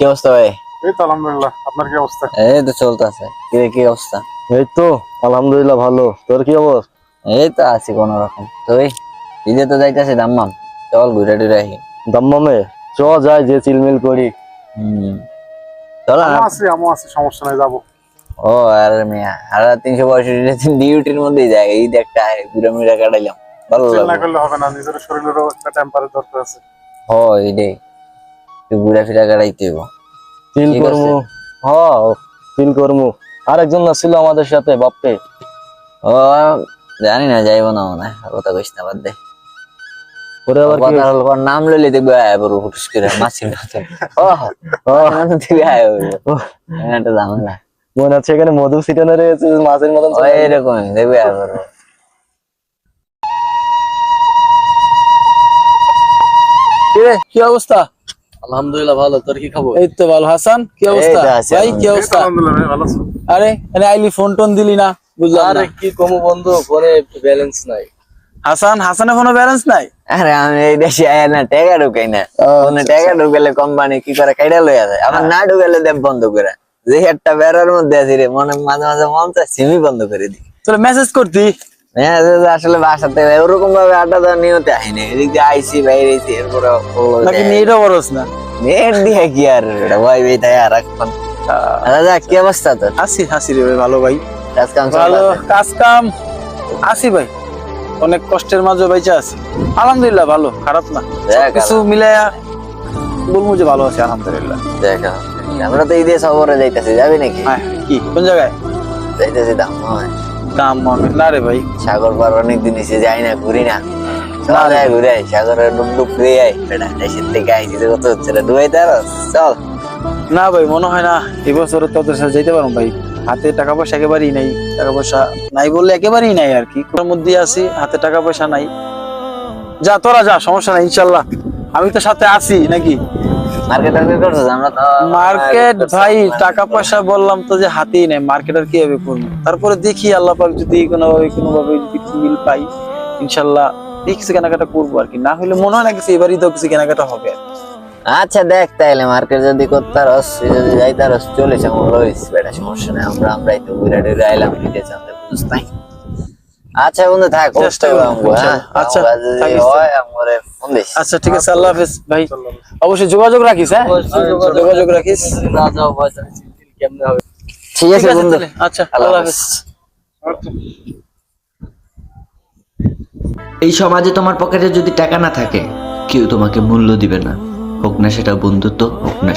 কি অবস্থা ভাই? এই তো আলহামদুলিল্লাহ। আপনার কি অবস্থা? এই তো চলতেছে। কি অবস্থা? এই তো আলহামদুলিল্লাহ ভালো। তোর কি অবস্থা? এই তো আছি কোন রকম। তুই ঈদে তো যাইতেছি দাম্মাম, চল ঘুরে টুরে আসি। দাম্মামে চ যাই যে চিলমিল করি। চল আমও আছি, সমস্যা নাই, যাবো। ও আর মিয়া আর 365 দিন ডিউটির মধ্যেই যায়, ঈদ একটা ঘুরে মুড়ে কাটাইলাম, ভালো চিল না লাগলো। করলে হবে না, নিজের শরীরেরও একটা টেম্পারেচার দরকার আছে। এইটাই তুই ঘুরে ফিরে কাটাইতে হইব। চিল ঠিক করমু। আছে। হ চিল করমু। আরেকজন না ছিল আমাদের সাথে বাপ্পে। ও জানি না, যাইবো না মনে হয়, কথা কইস না, বাদ দে। ওরে আবার কি কথা হল পর নাম লইলে দেখবো বড় হুটুস করে মাছির মতো। তুই একটা ঝামেলা মনে হচ্ছে এখানে মধু ছিটানো রয়েছে মাছের মতন। এরকম দেখবে বড়। কি অবস্থা? আলহামদুলিল্লাহ ভালো। তোর কি খবর? এই তো ভালো। হাসান কি অবস্থা? এই তো আছি, ভাই কি এই তো অবস্থা? আলহামদুলিল্লাহ ভাই, ভালো আছো? আরে আরে আইলি ফোন টোন দিলি না, বুঝলাম না। আরে কি কমু বন্ধু, ফোনে ব্যালেন্স নাই। হাসানের ফোনে ব্যালেন্স নাই? আরে আমি এই দেশে আয়া না, টাকা ঢুকাই না। ফোনে টাকা ঢুকালে কোম্পানি কি করে কাইডা লইয়া যায়, আবার না ঢুকালে দেব বন্ধ করে। যে একটা বেড়ার মধ্যে আছি রে, মনে মাঝে মাঝে মন চায় সিমি বন্ধ করে দিই। তোর মেসেজ করতি? হ্যাঁ, আসলে বাসাতে ওরকম ভাবে আড্ডা দেওয়ার নিয়তে আইনি, এদিক দিয়ে আইসি বাইরে আইসি, এরপরে নাকি নেটও বরস না? নেট দিয়ে কি আর ভাই ভাই তাই আর এখন। দাদা কি অবস্থা তোর? হাসি রে ভাই, ভালো ভাই। কাজ কাম ভালো কাজ কাম আসি ভাই, অনেক কষ্টের মাঝে বাইচা আছি। আলহামদুলিল্লাহ ভালো, খারাপ না। কিছু মিলাইয়া বলবো যে ভালো আছি আলহামদুলিল্লাহ। দেখা আমরা তো ঈদে সফরে যাইতেছি, যাবি নাকি? হ্যাঁ, কি কোন জায়গায় যাইতেছি দাম হয় দাম মনে না রে ভাই? সাগর পার অনেকদিন এসে যাই না, ঘুরি না। চল যাই ঘুরে আই, সাগরে ডুব ডুব দিয়ে আই। বেটা দেশের থেকে আইছি তো কত হচ্ছে রে, ডুবাইতে আরো চল। না ভাই, মনে হয় না এবছর তোদের সাথে যেতে পারবো ভাই। হাতে টাকা পয়সা একেবারেই নাই। টাকা পয়সা নাই বললে একেবারেই নাই আর কি, কোন মধ্যে আছি, হাতে টাকা পয়সা নাই। যা তোরা যা, সমস্যা নাই ইনশাল্লাহ, আমি তো সাথে আছি নাকি। মার্কেট টার্গেট করছিস? আমরা তো মার্কেট ভাই টাকা পয়সা বললাম তো যে হাতেই নেই, মার্কেট আর কিভাবে করবো। তারপরে দেখি আল্লাহ পাক যদি কোনোভাবে যদি মিল পাই, ইনশাল্লাহ কিছু কেনাকাটা করবো আর কি। না হলে মনে হয় না কিছু এবারই তো কিছু কেনাকাটা হবে। আচ্ছা দেখ, তাইলে মার্কেট যদি করতে রস, যদি যাইতে রস, চলেছে আমার লইস, বেটা সমস্যা নেই। আমরাই তো ঘুরে টুরে আইলাম, ঈদে চান্দে বুঝ নাই। আচ্ছা বন্ধু থাক, চেষ্টা করবো, আচ্ছা ফোন দিস। আচ্ছা ঠিক আছে, আল্লাহ হাফেজ ভাই। অবশ্যই যোগাযোগ রাখিস। হ্যাঁ, যোগাযোগ রাখিস। কেমনে হবে? ঠিক আছে বন্ধু, আচ্ছা আল্লাহ হাফেজ। এই সমাজে তোমার পকেটে যদি টাকা না থাকে, কেউ তোমাকে মূল্য দিবে না, হোক না সেটা বন্ধুত্ব, হোক না